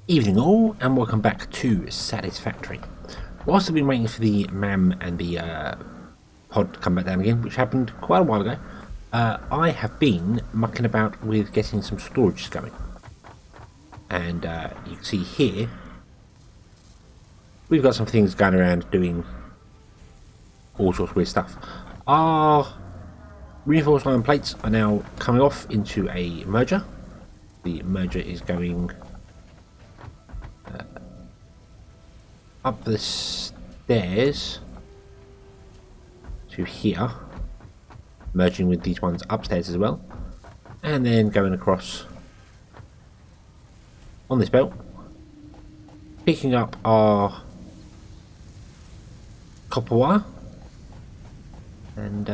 Evening all, and welcome back to Satisfactory. Whilst I've been waiting for the MAM and the pod to come back down again, which happened quite a while ago, I have been mucking about with getting some storage going. And you can see here, we've got some things going around doing all sorts of weird stuff. Our reinforced iron plates are now coming off into a merger. The merger is going up the stairs to here, merging with these ones upstairs as well, and then going across on this belt, picking up our copper wire, and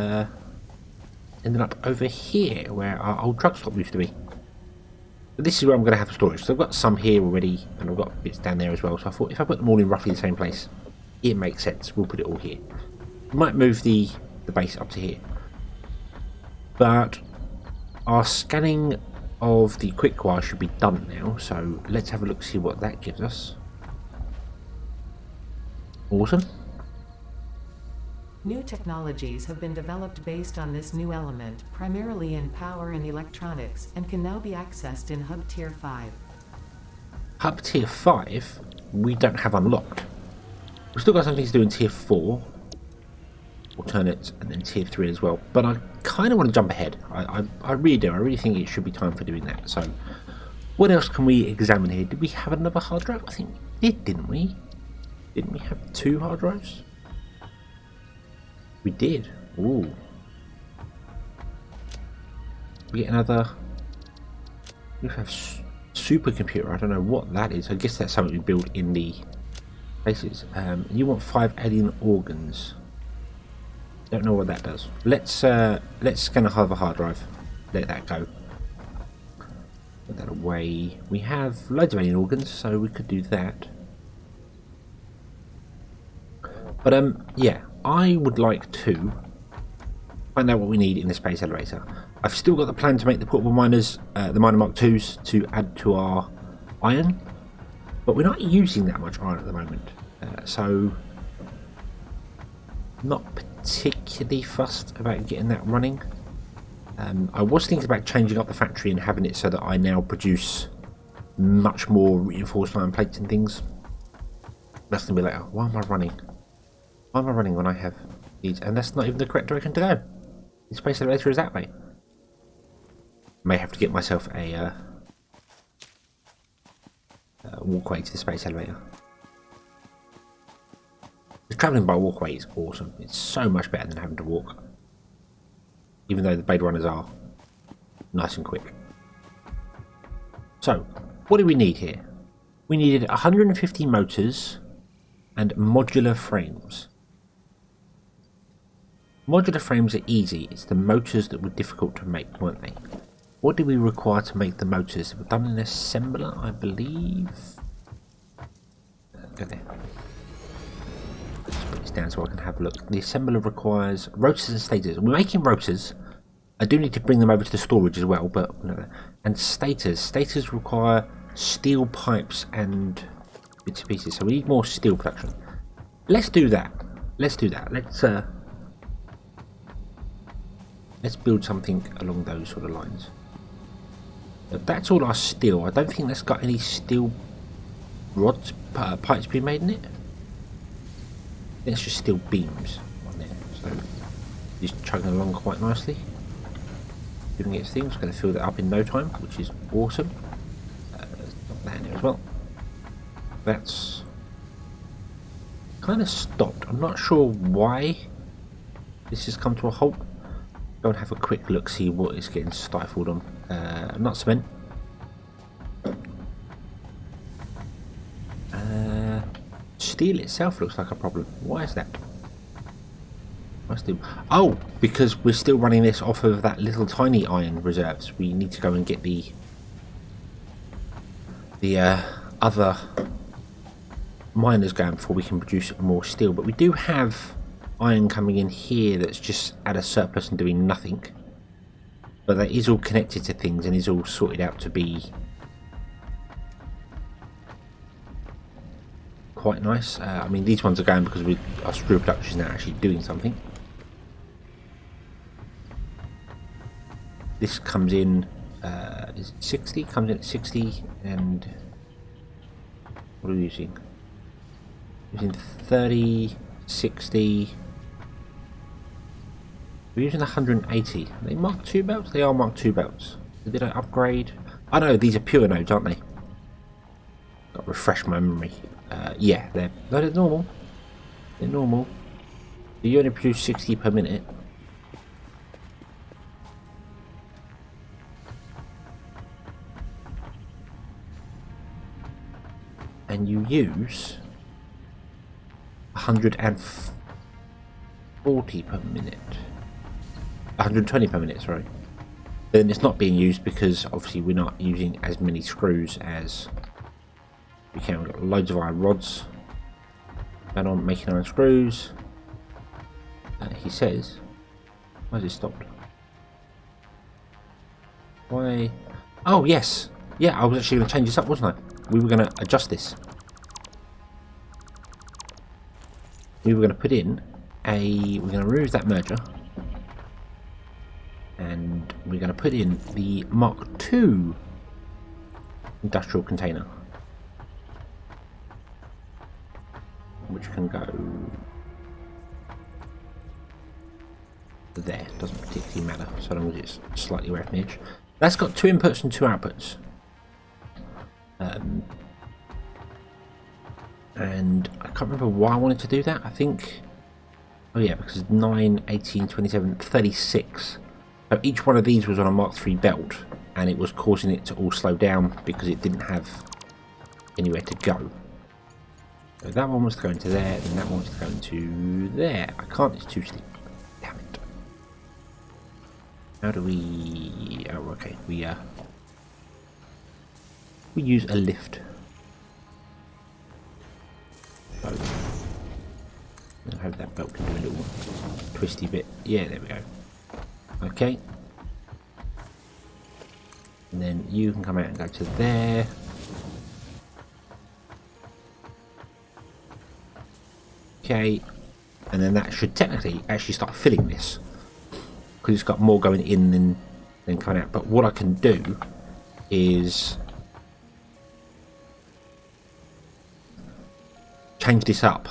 ending up over here where our old truck stop used to be. But this is where I'm going to have the storage. So I've got some here already, and I've got bits down there as well. So I thought if I put them all in roughly the same place, it makes sense. We'll put it all here. Might move the base up to here. But our scanning of the quick wire should be done now. So let's have a look, see what that gives us. Awesome. New technologies have been developed based on this new element, primarily in power and electronics, and can now be accessed in Hub Tier 5. Hub Tier 5, we don't have unlocked. We've still got something to do in Tier 4, alternate, and then Tier 3 as well. But I kind of want to jump ahead. I really do. I really think it should be time for doing that. So, what else can we examine here? Did we have another hard drive? I think we did, didn't we? Didn't we have 2 hard drives? We did. Ooh. We get another. We have supercomputer. I don't know what that is. I guess that's something we build in the places. You want 5 alien organs. Don't know what that does. Let's scan a hard drive. Let that go. Put that away. We have loads of alien organs, so we could do that. But yeah. I would like to find out what we need in the space elevator. I've still got the plan to make the portable miners, the miner Mark IIs, to add to our iron, but we're not using that much iron at the moment, so not particularly fussed about getting that running. I was thinking about changing up the factory and having it so that I now produce much more reinforced iron plates and things. That's going to be like, why am I running? Why am I running when I have these? And that's not even the correct direction to go. The space elevator is that way. May have to get myself a walkway to the space elevator. The travelling by walkway is awesome. It's so much better than having to walk. Even though the Blade Runners are nice and quick. So, what do we need here? We needed 150 motors and modular frames. Modular frames are easy, it's the motors that were difficult to make, weren't they? What do we require to make the motors? We've done an assembler, I believe. Go there. Let's put this down so I can have a look. The assembler requires rotors and stators. We're making rotors. I do need to bring them over to the storage as well, but and stators. Stators require steel pipes and bits and pieces, so we need more steel production. Let's do that. Let's do that. Let's build something along those sort of lines. But that's all our steel. I don't think that's got any steel rods, pipes being made in it. It's just steel beams on there. So just chugging along quite nicely. Doing its thing. It's going to fill that up in no time, which is awesome. Let's put that in there as well. That's kind of stopped. I'm not sure why this has come to a halt. Go and have a quick look, see what is getting stifled on. Not cement. Steel itself looks like a problem. Why is that? Oh, because we're still running this off of that little tiny iron reserves. We need to go and get the other miners going before we can produce more steel. But we do have iron coming in here that's just at a surplus and doing nothing. But that is all connected to things and is all sorted out to be quite nice. I mean, these ones are going because our screw production is now actually doing something. This comes in, is it 60? Comes in at 60, and what are we using? Using 30, 60. We're using 180. Are they Mark II belts? They are Mark II belts. Did they upgrade? Oh no, these are pure nodes, aren't they? Got to refresh my memory. Yeah, they're normal. They're normal. You only produce 60 per minute. And you use 140 per minute. 120 per minute, sorry. Then it's not being used because obviously we're not using as many screws as we can. We've got loads of iron rods going on making iron screws. He says, why has it stopped? Why? Oh yes, yeah, I was actually going to change this up, wasn't I? We were going to adjust this. We were going to put in we're going to remove that merger, and we're going to put in the Mark II industrial container, which can go there. Doesn't particularly matter so long as it's slightly away from the edge. That's got 2 inputs and 2 outputs. And I can't remember why I wanted to do that. I think, oh yeah, because 9, 18, 27, 36. So each one of these was on a Mark III belt, and it was causing it to all slow down because it didn't have anywhere to go. So that one was to go into there, and that one was to go into there. I can't, it's too steep. Damn it. How do we... oh, okay, we use a lift. So, I hope that belt can do a little twisty bit. Yeah, there we go. Okay. And then you can come out and go to there. Okay. And then that should technically actually start filling this, because it's got more going in than coming out. But what I can do is change this up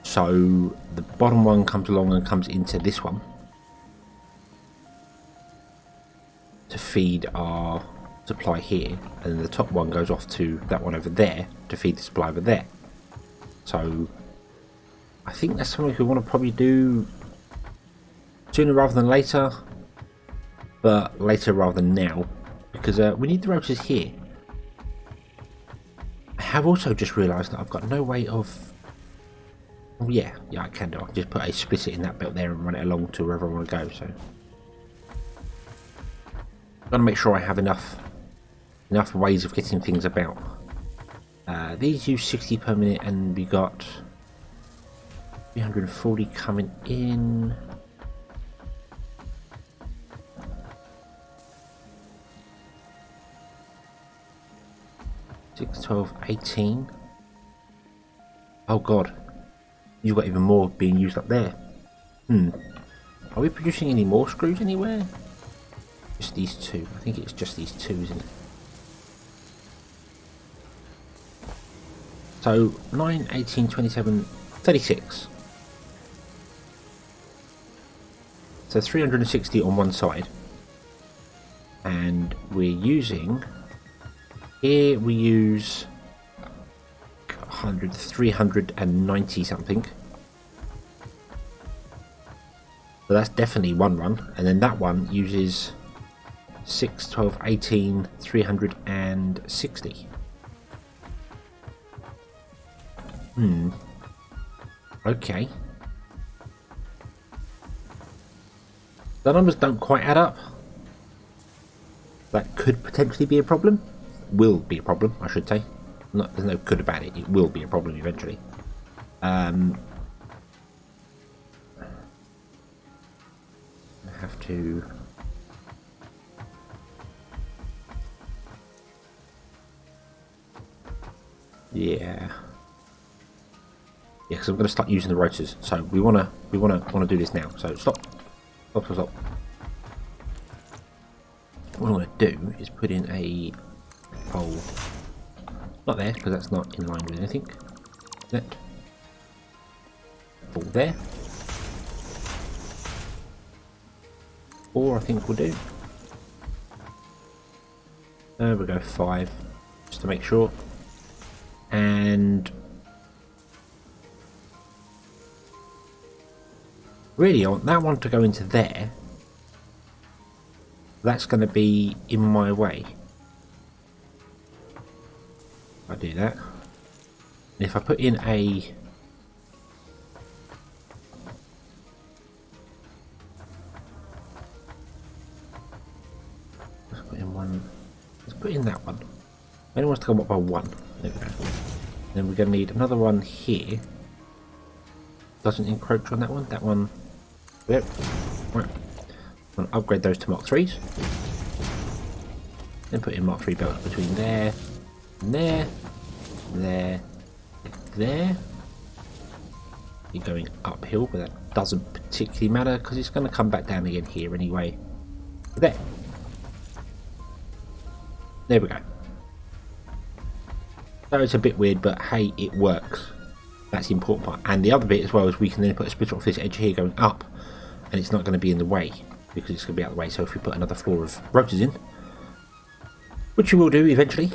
so the bottom one comes along and comes into this one to feed our supply here, and then the top one goes off to that one over there to feed the supply over there. So I think that's something we want to probably do sooner rather than later, but later rather than now, because we need the rotors here. I have also just realised that I've got no way of... oh, yeah, I can do. I can just put a split it in that belt there and run it along to wherever I want to go. So I've got to make sure I have enough ways of getting things about. These use 60 per minute, and we got 340 coming in. Six, 12, 18. Oh god, you've got even more being used up there. Are we producing any more screws anywhere? Just these 2. I think it's just these 2, isn't it? So 9, 18, 27, 36. So 360 on one side, and we're using... here we use 100, 390 something. So that's definitely one run, and then that one uses 6, 12, 18, 360. Okay. The numbers don't quite add up. That could potentially be a problem. Will be a problem, I should say. There's no could about it. It will be a problem eventually. I have to... Yeah. Yeah, because I'm going to start using the rotors. So we wanna do this now. So stop. What I want to do is put in a pole. Not there, because that's not in line with anything. That pole there. 4 I think will do. There we go, 5, just to make sure. And really, I want that one to go into there. That's going to be in my way. If I do that. And if I put in a... Let's put in one. Let's put in that one. Only wants to go up by 1. There we go. Then we're going to need another one here. Doesn't encroach on that one. That one. Yep. Right. I'm going to upgrade those to Mark 3s. Then put in Mark 3 belts between there, and there, there, there. You're going uphill, but that doesn't particularly matter because it's going to come back down again here anyway. There. There we go. So it's a bit weird, but hey, it works. That's the important part. And the other bit as well is we can then put a splitter off this edge here going up, and it's not going to be in the way because it's going to be out of the way. So if we put another floor of rotors in, which we will do eventually,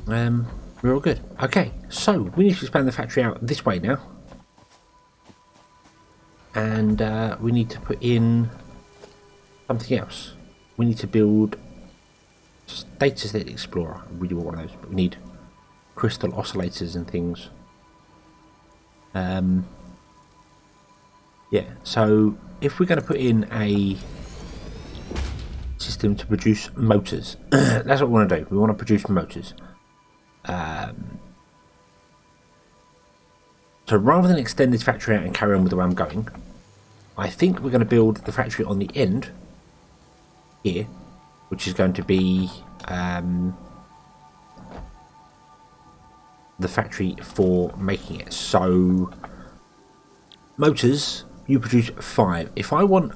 we're all good. Okay, so we need to expand the factory out this way now, and we need to put in something else. We need to build Status Explorer. I really want one of those, but we need crystal oscillators and things. Yeah, so if we're going to put in a system to produce motors, that's what we want to do. We want to produce motors. So rather than extend this factory out and carry on with the way I'm going, I think we're going to build the factory on the end here, which is going to be the factory for making it. So motors, you produce 5. If I want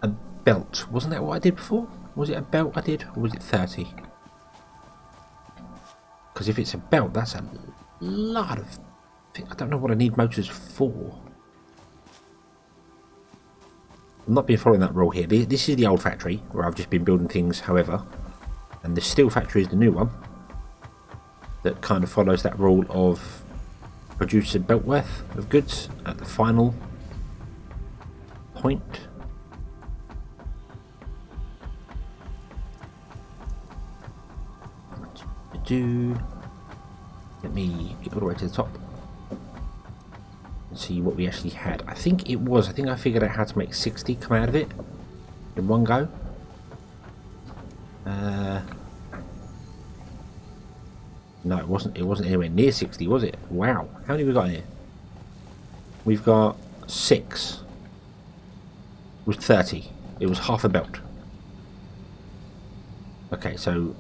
a belt, wasn't that what I did before? Was it a belt I did, or was it 30? Because if it's a belt, that's a lot of... I don't know what I need motors for. I'm not been following that rule here. This is the old factory where I've just been building things, however, and the steel factory is the new one that kind of follows that rule of produce a belt worth of goods at the final point. Let me get all the way to the top and see what we actually had. I think I figured out how to make 60 come out of it in one go. No, it wasn't anywhere near 60, was it? Wow. How many have we got here? We've got 6. It was 30. It was half a belt. Okay, so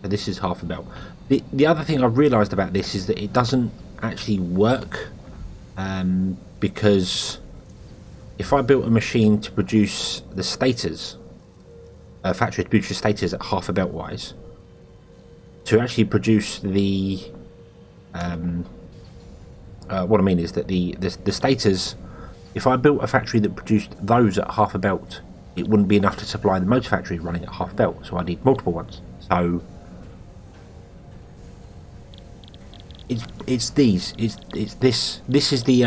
this is half a belt. The other thing I've realised about this is that it doesn't actually work, because if I built a machine to produce the stators, a factory to produce the stators at half a belt wise, to actually produce the what I mean is that the stators, if I built a factory that produced those at half a belt, it wouldn't be enough to supply the motor factory running at half a belt, so I need multiple ones. So it's this is the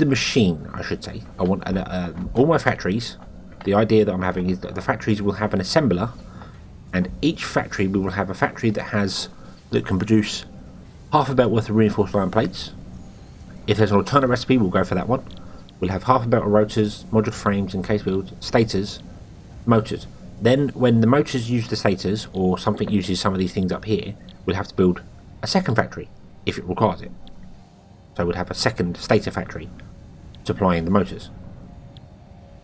machine, I should say. I want all my factories. The idea that I'm having is that the factories will have an assembler, and each factory we will have a factory that can produce half a belt worth of reinforced iron plates. If there's an alternate recipe, we'll go for that one. We'll have half a belt of rotors, module frames and case builds, stators, motors. Then when the motors use the stators, or something uses some of these things up here, we'll have to build a second factory if it requires it. So we'll have a second stator factory supplying the motors,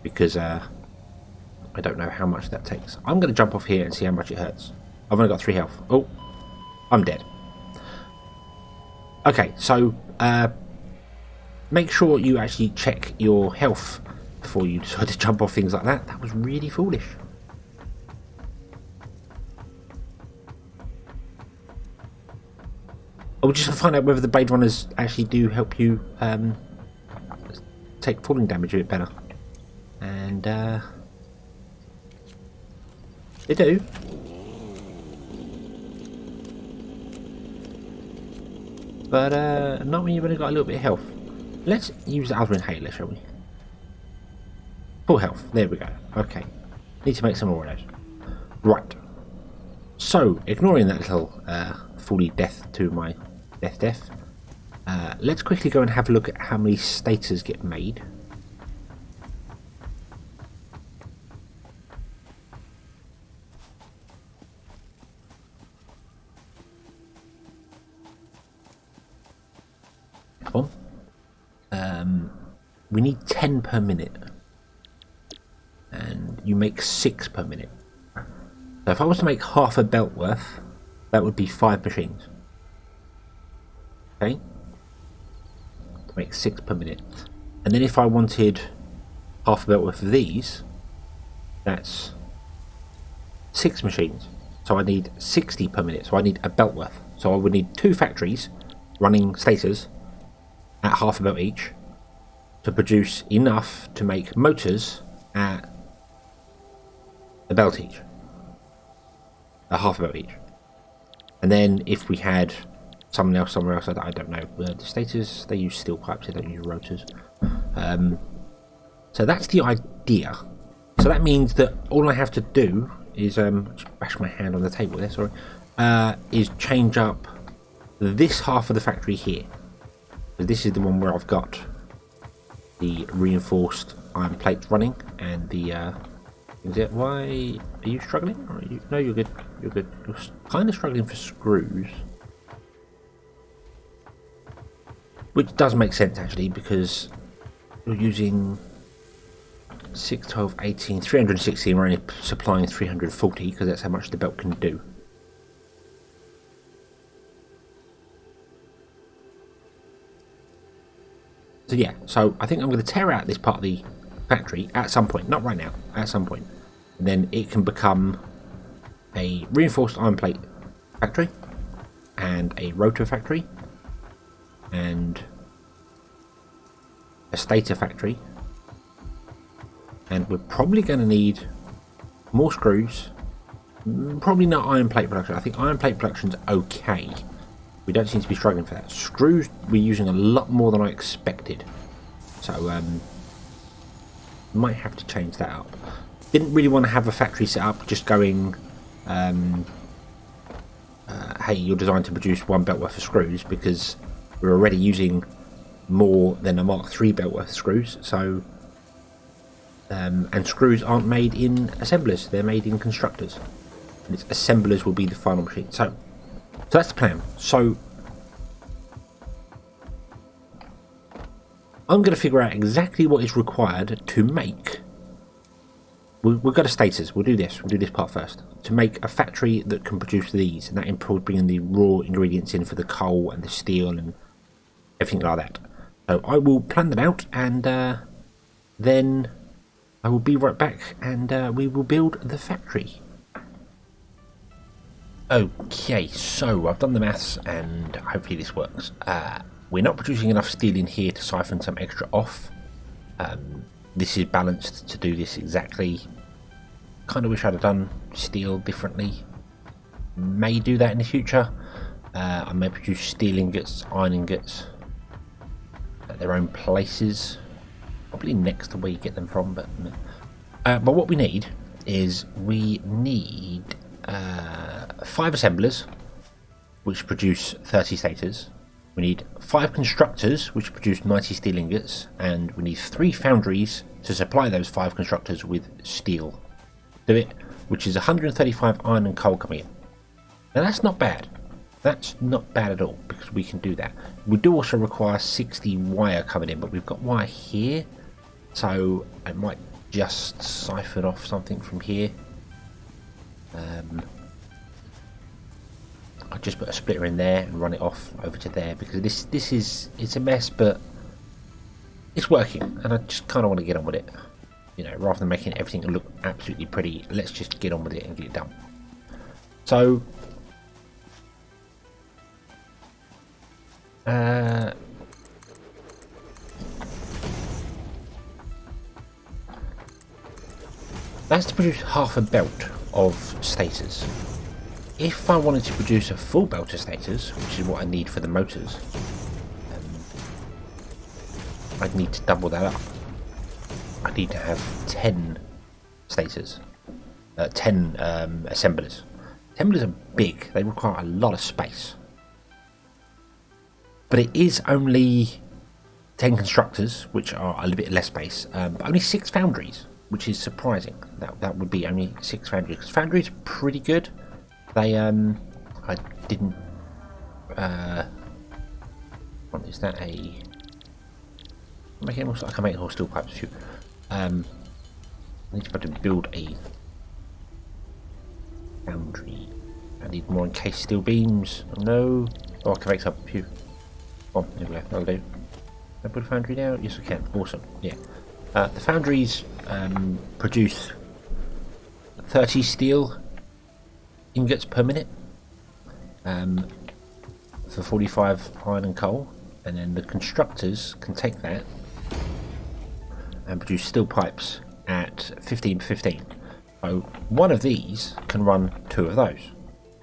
because I I don't know how much that takes. I'm going to jump off here and see how much it hurts. I've only got 3 health. Oh, I'm dead. Okay, so make sure you actually check your health before you decide to jump off things like that. That was really foolish. I'll just find out whether the Blade Runners actually do help you take falling damage a bit better. And they do. But not when you've only got a little bit of health. Let's use the other inhaler, shall we? Full health. There we go. Okay. Need to make some more of those. Right. So, ignoring that little fully death to my death, let's quickly go and have a look at how many stators get made. Come on. We need 10 per minute. And you make 6 per minute. So if I was to make half a belt worth, that would be 5 machines. Okay? To make 6 per minute. And then if I wanted half a belt worth of these, that's 6 machines. So I need 60 per minute. So I need a belt worth. So I would need 2 factories running stators at half a belt each to produce enough to make motors at a belt each. A half a belt each. And then if we had someone else somewhere else, I don't know, the stators, they use steel pipes, they don't use rotors. So that's the idea. So that means that all I have to do is just bash my hand on the table there, sorry, is change up this half of the factory here. So this is the one where I've got the reinforced iron plates running, and the why are you struggling? Or are you, no, you're good. You're good. You're kind of struggling for screws, which does make sense actually, because you're using 6, 12, 18, 360, and we're only supplying 340 because that's how much the belt can do. So yeah, so I think I'm going to tear out this part of the factory at some point, not right now, at some point. And then it can become a reinforced iron plate factory, and a rotor factory, and a stator factory. And we're probably going to need more screws, probably not iron plate production. I think iron plate production's okay. We don't seem to be struggling for that. Screws we're using a lot more than I expected. So might have to change that up. Didn't really want to have a factory set up just going hey, you're designed to produce 1 belt worth of screws, because we're already using more than a Mark III belt worth of screws. So and screws aren't made in assemblers, they're made in constructors, and its assemblers will be the final machine. So that's the plan. So I'm going to figure out exactly what is required to make. We've got to stators. We'll do this part first. To make a factory that can produce these, and that improves bringing the raw ingredients in for the coal and the steel and everything like that. So I will plan that out, and then I will be right back, and we will build the factory. Okay, so I've done the maths, and hopefully this works. We're not producing enough steel in here to siphon some extra off. This is balanced to do this exactly. Kind of wish I'd have done steel differently. May do that in the future. I may produce steel ingots, iron ingots at their own places. Probably next to where you get them from, but what we need is we need 5 assemblers, which produce 30 stators. We need 5 constructors, which produce 90 steel ingots, and we need 3 foundries to supply those 5 constructors with steel. Do it, which is 135 iron and coal coming in. Now that's not bad. That's not bad at all, because we can do that. We do also require 60 wire coming in, but we've got wire here, so it might just siphon off something from here. I just put a splitter in there and run it off over to there, because it's a mess, but it's working, and I just kind of want to get on with it. You know, rather than making everything look absolutely pretty, let's just get on with it and get it done. So that's to produce half a belt of stators. If I wanted to produce a full belt of stators, which is what I need for the motors, I'd need to double that up. I need to have 10 stators, 10 assemblers. Assemblers are big, they require a lot of space. But it is only 10 constructors, which are a little bit less space, but only 6 foundries, which is surprising. That would be only 6 foundries, because foundries are pretty good. They, I didn't, what is that, I can make all steel pipes too. I need to build a foundry. I need more encased steel beams. No. Oh, I can make some. Phew. Oh, there we go. That'll do. Can I put a foundry now? Yes, I can. Awesome. Yeah. The foundries produce 30 steel ingots per minute for 45 iron and coal, and then the constructors can take that and produce steel pipes at 15. So one of these can run 2 of those,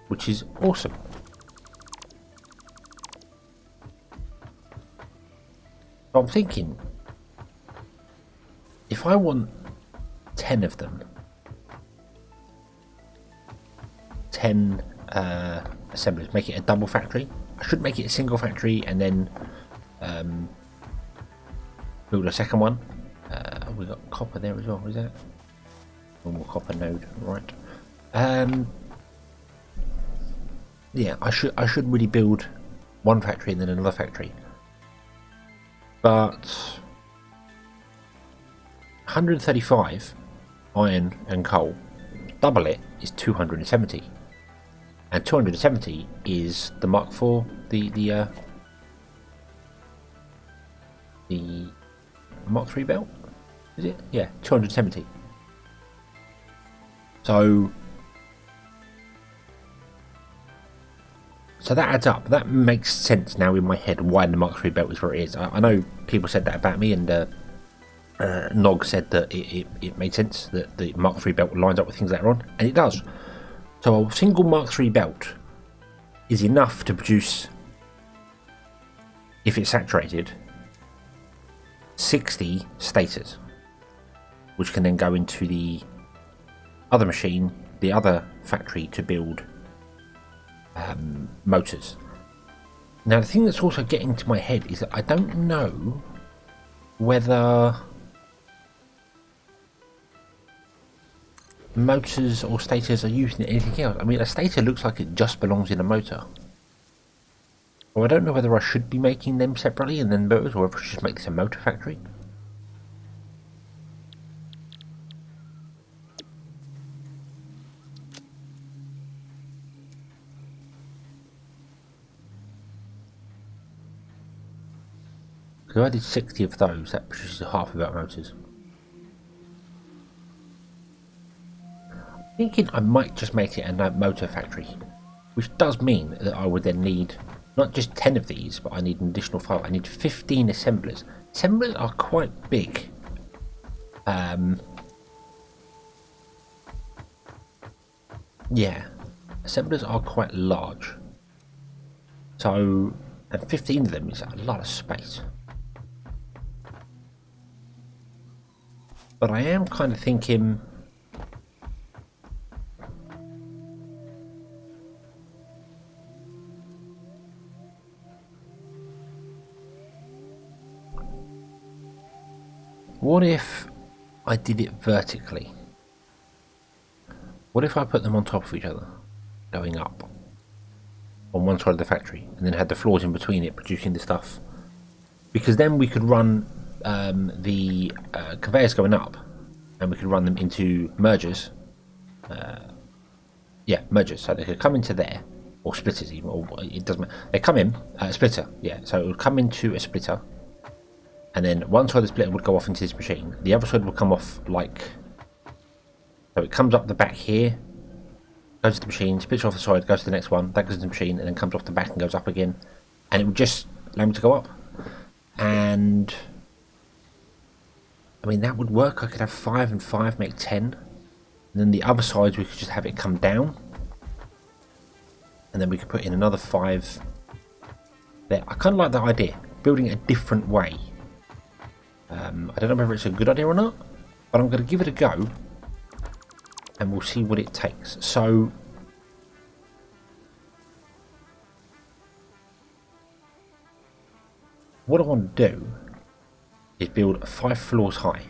which is awesome. So I'm thinking, if I want 10 of them, 10 assemblers, make it a double factory. I should make it a single factory and then build a second one. We've got copper there as well, is that? One more copper node, right. Yeah, I should really build one factory and then another factory. But 135 iron and coal, double it is 270. And 270 is the Mark IV, the Mark III belt, is it? Yeah, 270. So that adds up. That makes sense now in my head why the Mark III belt is where it is. I know people said that about me, and Nog said that it made sense that the Mark III belt lines up with things later on, and it does. So a single Mark III belt is enough to produce, if it's saturated, 60 stators, which can then go into the other machine, the other factory, to build motors. Now the thing that's also getting to my head is that I don't know whether motors or stators are used in anything else. I mean, a stator looks like it just belongs in a motor. Well, I don't know whether I should be making them separately and then motors, or whether I should just make this a motor factory. Because if I did 60 of those, that produces half of our motors. Thinking I might just make it a motor factory, which does mean that I would then need not just 10 of these, but I need an additional 5. I need 15 assemblers. Assemblers are quite big. Yeah, assemblers are quite large. So, and 15 of them is a lot of space. But I am kind of thinking, what if I did it vertically? What if I put them on top of each other, going up on one side of the factory, and then had the floors in between it producing the stuff? Because then we could run the conveyors going up, and we can run them into mergers. Yeah, mergers. So they could come into there, or splitters even, or it doesn't matter. They come in a splitter. Yeah, so it would come into a splitter, and then one side of the splitter would go off into this machine. The other side would come off like so. It comes up the back here, goes to the machine, splits off the side, goes to the next one, that goes to the machine, and then comes off the back and goes up again, and it would just allow me to go up. And I mean that would work. I could have 5 and 5 make 10. And then the other sides we could just have it come down, and then we could put in another 5 there. I kind of like that idea, building it a different way. I don't know whether it's a good idea or not, but I'm going to give it a go, and we'll see what it takes. So what I want to do is build 5 floors high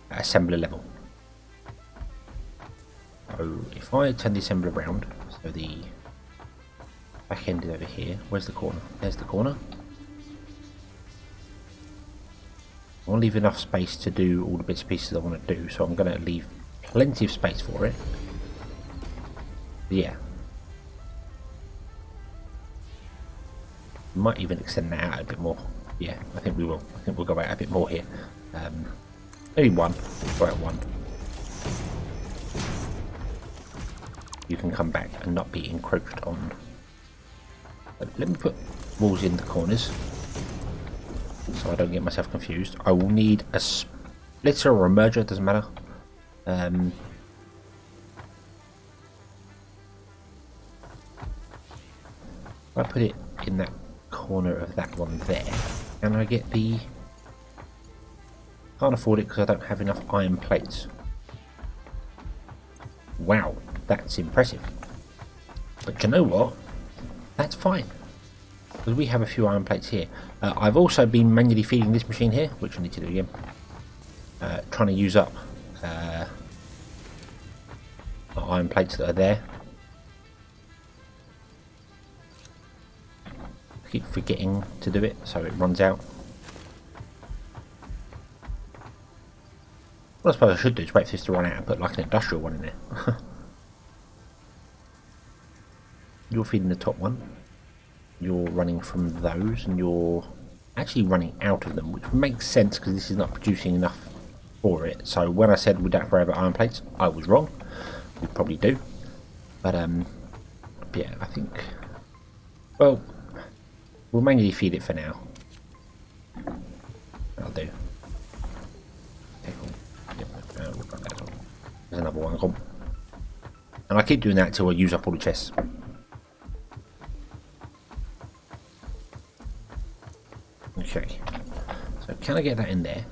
at assembler level. So if I turn the assembler around, so the back end is over here. Where's the corner? There's the corner. I want to leave enough space to do all the bits and pieces I want to do, so I'm going to leave plenty of space for it. Yeah. Might even extend that out a bit more. Yeah, I think we will. I think we'll go out a bit more here. Maybe 1. Go out 1. You can come back and not be encroached on. But let me put walls in the corners so I don't get myself confused. I will need a splitter or a merger, doesn't matter. If I put it in that corner of that one there, and I get the... Can't afford it because I don't have enough iron plates. Wow. That's impressive. But you know what? That's fine. Because we have a few iron plates here. I've also been manually feeding this machine here, which I need to do again. Trying to use up the iron plates that are there. I keep forgetting to do it, so it runs out. What I suppose I should do is wait for this to run out and put like an industrial one in there. You're feeding the top one. You're running from those, and you're actually running out of them, which makes sense because this is not producing enough for it. So when I said we don't worry about iron plates, I was wrong. We probably do, but yeah, I think. Well, we'll manually feed it for now. That'll do. Okay, cool. Yep, we'll run that as well. There's another one. Cool. And I keep doing that until I use up all the chests. Okay, so can I get that in there?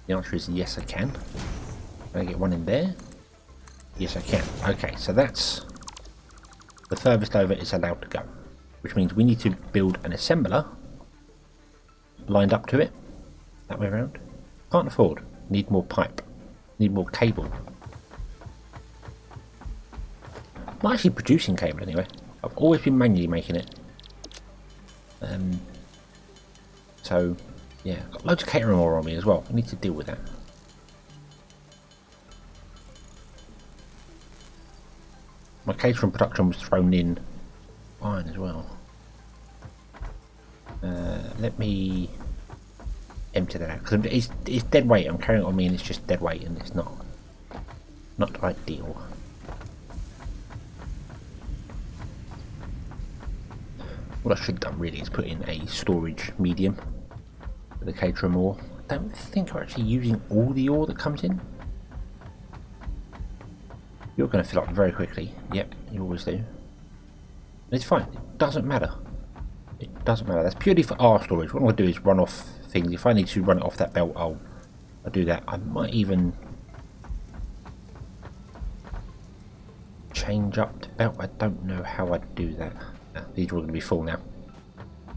The answer is yes I can. Can I get one in there? Yes I can. Okay, so that's the furthest over it's allowed to go, which means we need to build an assembler lined up to it, that way around. Can't afford, need more pipe, need more cable. I'm not actually producing cable anyway. I've always been manually making it. So, yeah, got loads of catering ore on me as well. I need to deal with that. My catering production was thrown in iron as well. Let me empty that out because it's dead weight. I'm carrying it on me and it's just dead weight, and it's not ideal. What I should have done really is put in a storage medium for the catering ore. I don't think we're actually using all the ore that comes in. You're going to fill up very quickly. Yep, you always do. It's fine. It doesn't matter. It doesn't matter. That's purely for our storage. What I'm going to do is run off things. If I need to run it off that belt, I'll do that. I might even change up the belt. I don't know how I'd do that. These are all going to be full now.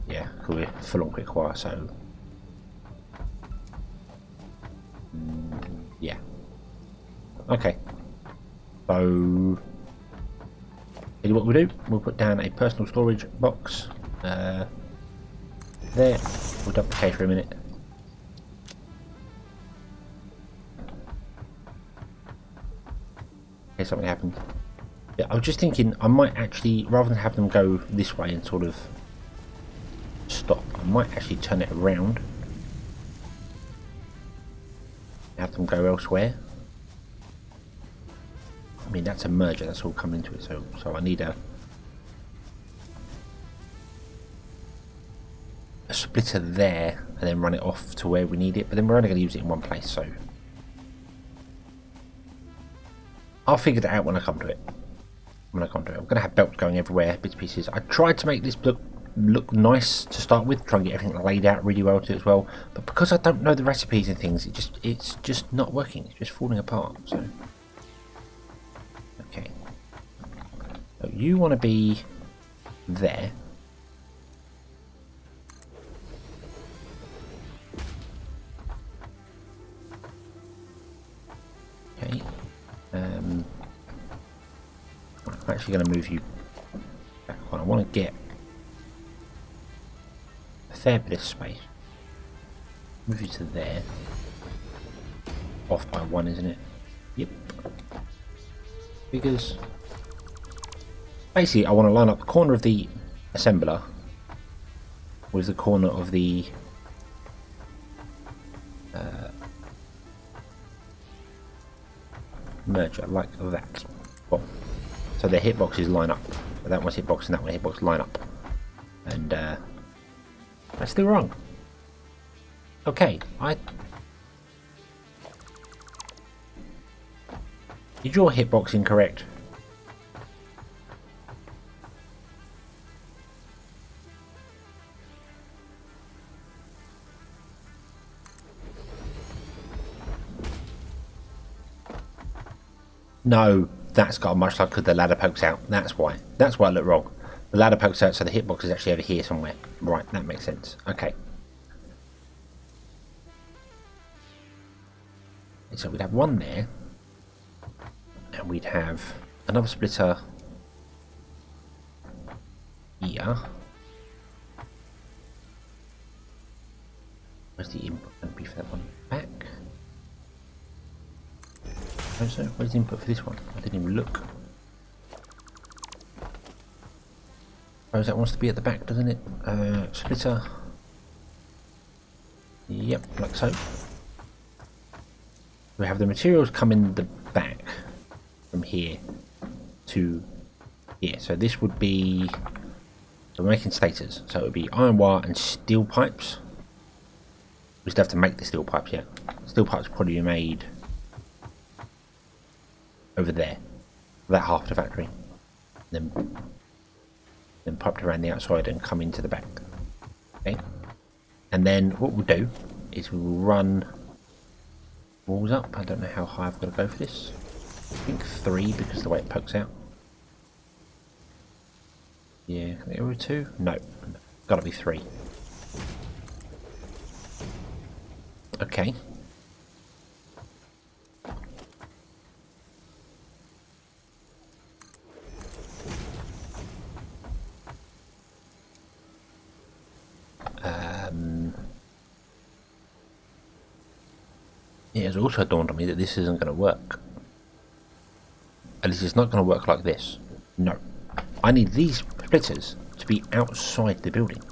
Yeah, because we're full on quick wire, so... yeah. Okay. So... here's what we'll do. We'll put down a personal storage box. There. We'll dump the case for a minute. case something happens. Yeah, I was just thinking I might actually, rather than have them go this way and sort of stop, I might actually turn it around. Have them go elsewhere. I mean, that's a merger, that's all coming into it, so I need a splitter there and then run it off to where we need it, but then we're only going to use it in one place, so I'll figure that out when I come to it. I'm going to have belts going everywhere, bits and pieces. I tried to make this look nice to start with, try and get everything laid out really well to it as well, but because I don't know the recipes and things, it's just not working. It's just falling apart. So okay, so you want to be there. Okay. I'm actually going to move you back on. I want to get a fair bit of space. Move you to there. Off by one, isn't it? Yep. Because basically I want to line up the corner of the assembler with the corner of the merger, like that. Well, so their hitboxes line up. That one's hitbox and that one hitbox line up. And that's still wrong. Okay, is your hitbox incorrect? No, that's got much like because the ladder pokes out. That's why. That's why I look wrong. The ladder pokes out, so the hitbox is actually over here somewhere. Right, that makes sense. Okay. So we'd have one there, and we'd have another splitter here. Where's the input going to be for that one? Back. So where's the input for this one? I didn't even look. Oh, that wants to be at the back, doesn't it? Splitter. Yep, like so. We have the materials come in the back from here to here. So this would be, so we're making stators. So it would be iron wire and steel pipes. We still have to make the steel pipes, yeah. Steel pipes probably be made over there, that half of the factory, then piped around the outside and come into the back. Okay, and then what we'll do is we'll run walls up. I don't know how high I've got to go for this. I think 3 because of the way it pokes out. Yeah, can it go with 2? No, gotta be 3. Okay. It has also dawned on me that this isn't going to work. At least it's not going to work like this. No. I need these splitters to be outside the building.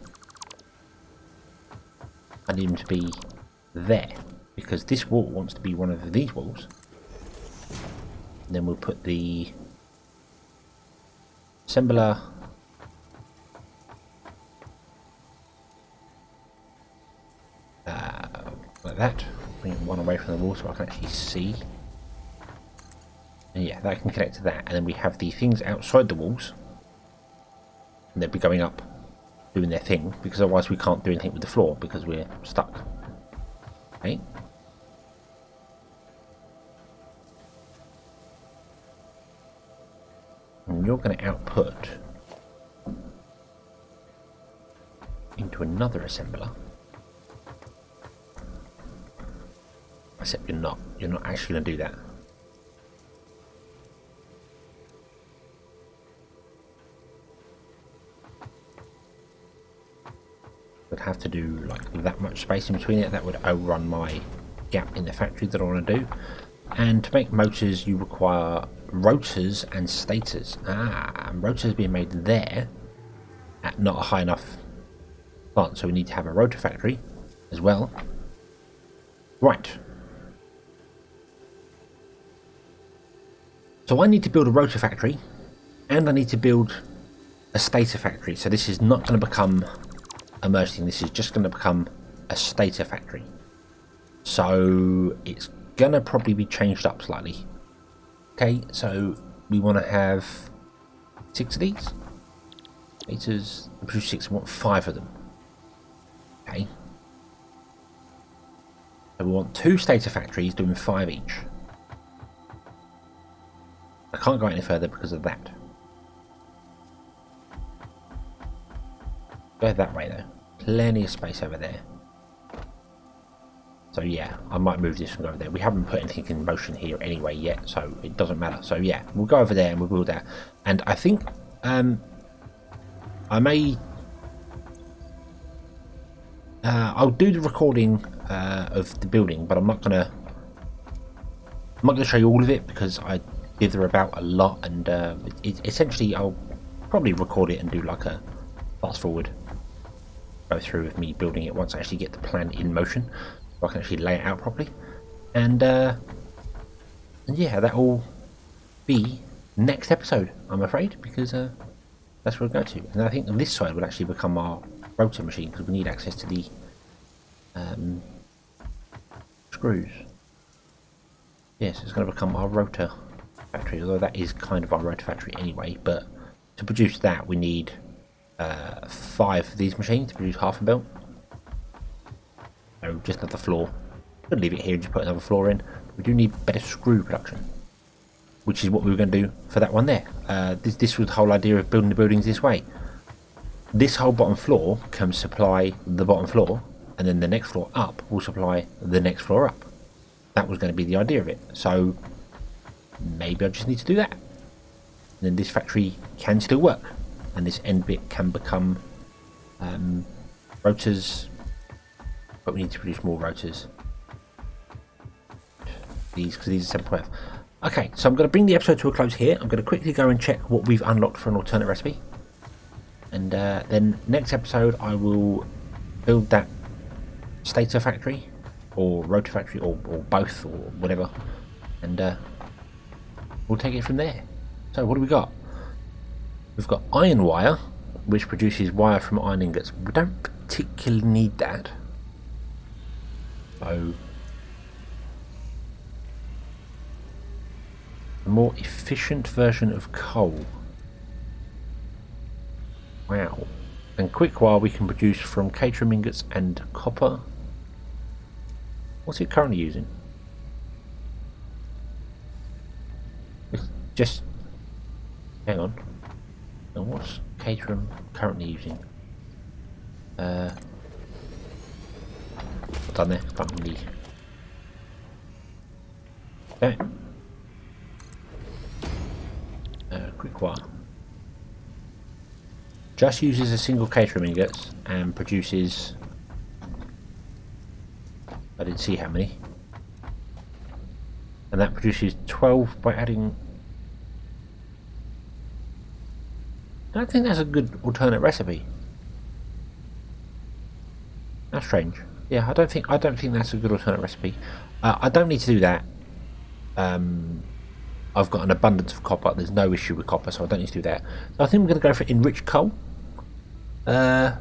I need them to be there. Because this wall wants to be one of these walls. And then we'll put the assembler like that. Bring one away from the wall so I can actually see. And yeah, that can connect to that. And then we have the things outside the walls. And they'll be going up, doing their thing. Because otherwise we can't do anything with the floor because we're stuck. Okay. And you're going to output into another assembler. Except you're not actually going to do that. Would have to do like that much space in between it. That would outrun my gap in the factory that I want to do. And to make motors you require rotors and stators. And rotors being made there at not a high enough plant, so we need to have a rotor factory as well. Right. So I need to build a rotor factory, and I need to build a stator factory. So this is not going to become a merged thing. This is just going to become a stator factory. So it's going to probably be changed up slightly. Okay, so we want to have 6 of these. Stators, produce 6, we want 5 of them. Okay. So we want 2 stator factories doing 5 each. I can't go any further because of that. Go that way though. Plenty of space over there. So yeah, I might move this and go over there. We haven't put anything in motion here anyway yet, so it doesn't matter. So yeah, we'll go over there and we'll build that. And I think I may I'll do the recording of the building, but I'm not gonna show you all of it because I dither about a lot, and essentially I'll probably record it and do like a fast forward go through with me building it once I actually get the plan in motion, so I can actually lay it out properly. And yeah, that'll be next episode, I'm afraid, because that's where we'll go to. And I think this side will actually become our rotor machine because we need access to the screws. Yes, it's going to become our rotor factory, although that is kind of our rotor factory anyway. But to produce that, we need 5 of these machines to produce half a belt. So just another floor. Could leave it here and just put another floor in. We do need better screw production, which is what we were going to do for that one there. This was the whole idea of building the buildings this way. This whole bottom floor can supply the bottom floor, and then the next floor up will supply the next floor up. That was going to be the idea of it. So maybe I just need to do that. And then this factory can still work, and this end bit can become rotors, but we need to produce more rotors. These, because these are 7.5. Okay, so I'm going to bring the episode to a close here. I'm going to quickly go and check what we've unlocked for an alternate recipe. And then next episode I will build that stator factory, or rotor factory, or both, or whatever. And we'll take it from there. So what do we got? We've got iron wire, which produces wire from iron ingots. We don't particularly need that. So a more efficient version of coal. Wow. And quick wire we can produce from caterium ingots and copper. What's it currently using? It's just... hang on. And what's caterium currently using? What's done there? Can't really... okay. Quick wire. Just uses a single caterium ingot and produces... I didn't see how many. And that produces 12 by adding... I don't think that's a good alternate recipe. That's strange. Yeah, I don't think that's a good alternate recipe. I don't need to do that. I've got an abundance of copper. There's no issue with copper, so I don't need to do that. So I think we're going to go for enriched coal. Not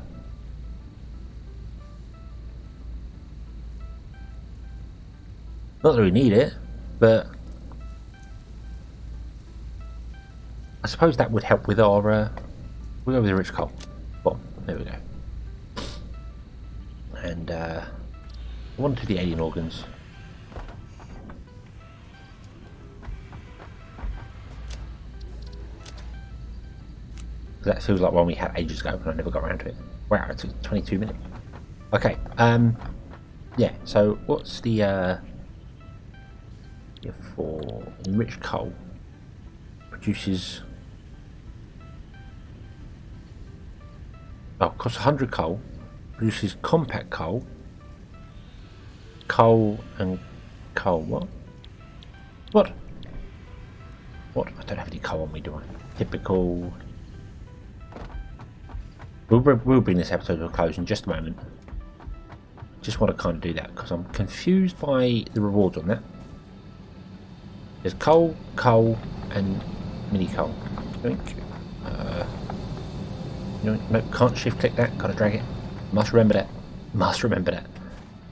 that we need it, but I suppose that would help with our... we'll go with enriched coal. Well, there we go. And I want to do the alien organs. That feels like one we had ages ago and I never got around to it. Wow, it took 22 minutes. Okay, yeah, so what's the for enriched coal? Produces... oh, costs 100 coal. Produces compact coal. Coal and coal, what? What? What? I don't have any coal on me, do I? Typical. We'll bring this episode to a close in just a moment. Just want to kind of do that because I'm confused by the rewards on that. There's coal, and mini coal. Nope, can't shift click that. Gotta drag it. Must remember that. Must remember that.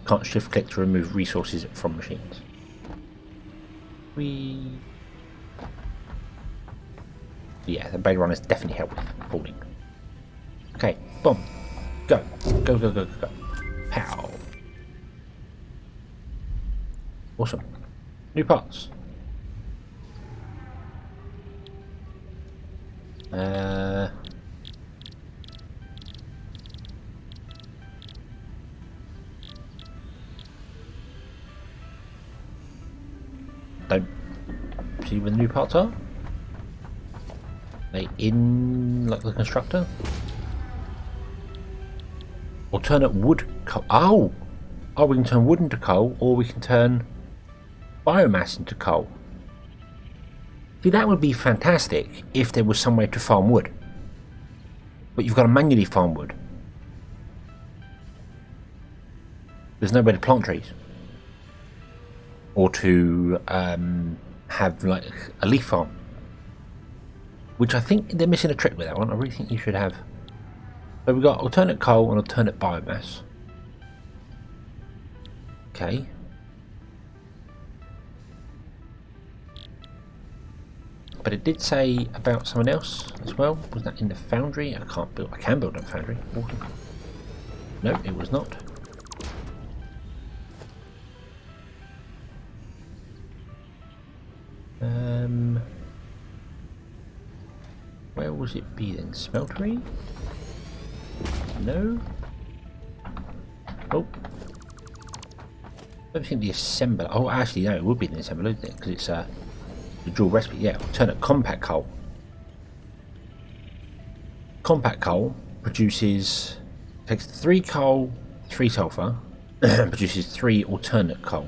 Can't shift click to remove resources from machines. Yeah, the bag runners definitely help with falling. Okay, boom. Go. Go, go, go, go, go. Pow. Awesome. New parts. Don't see where the new parts are. They in like the constructor. Alternate wood coal. Oh, we can turn wood into coal, or we can turn biomass into coal. See, that would be fantastic if there was some way to farm wood. But you've got to manually farm wood. There's no way to plant trees. Or to have like a leaf farm. Which I think they're missing a trick with that one. I really think you should have. So we've got alternate coal and alternate biomass. Okay. But it did say about someone else as well. Was that in the foundry? I can build a foundry. No, it was not. Where was it be then? Smeltery? No. Oh. I don't think the assembler. Oh, actually, no, it would be the assembler, wouldn't it? Because it's the dual recipe. Yeah, alternate compact coal. Compact coal produces, takes 3 coal, 3 sulfur, produces 3 alternate coal.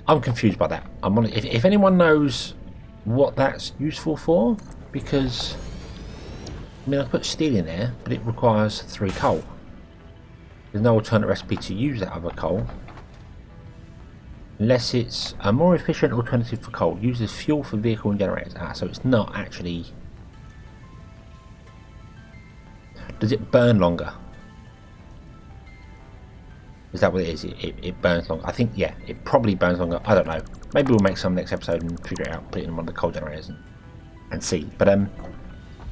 I'm confused by that. If anyone knows what that's useful for, because I mean I put steel in there, but it requires 3 coal. There's no alternate recipe to use that other coal, unless it's a more efficient alternative for coal. Uses fuel for vehicle and generators. So it's not actually. Does it burn longer? Is that what it is? It burns longer. I think, yeah, it probably burns longer. I don't know. Maybe we'll make some next episode and figure it out, put it in one of the coal generators and see. But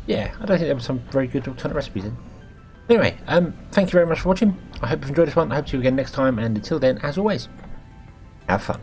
yeah, I don't think there were some very good alternate recipes in. Anyway, thank you very much for watching. I hope you've enjoyed this one. I hope to see you again next time. And until then, as always, have fun.